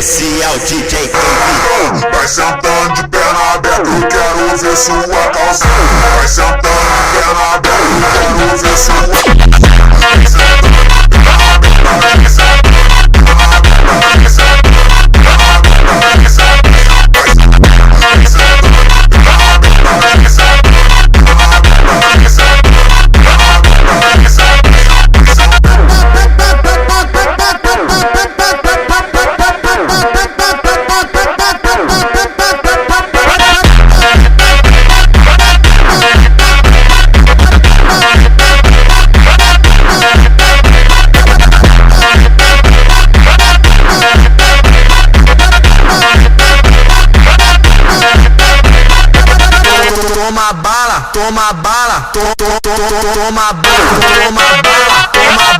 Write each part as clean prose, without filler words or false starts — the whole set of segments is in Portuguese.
especial DJ Cave. Vai sentando de perna aberta, eu quero ver sua calça. Vai sentando de perna aberta, eu quero ver sua calça. Vai sentando de perna aberta, vai sentando de perna aberta, vai sentando de perna aberta, vai sentando de perna aberta, vai sentando de perna aberta, vai sentando de perna aberta, vai sentando de perna aberta, vai sentando. Toma bala, toma bala, toma bala, toma bala, toma bala,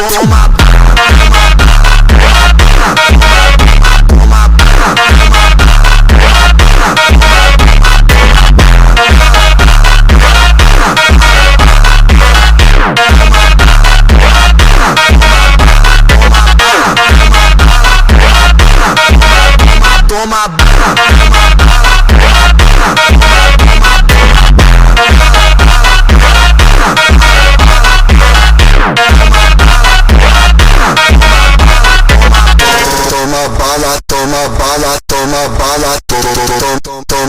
toma bala. Toma bala, toma bala, toma bala, toma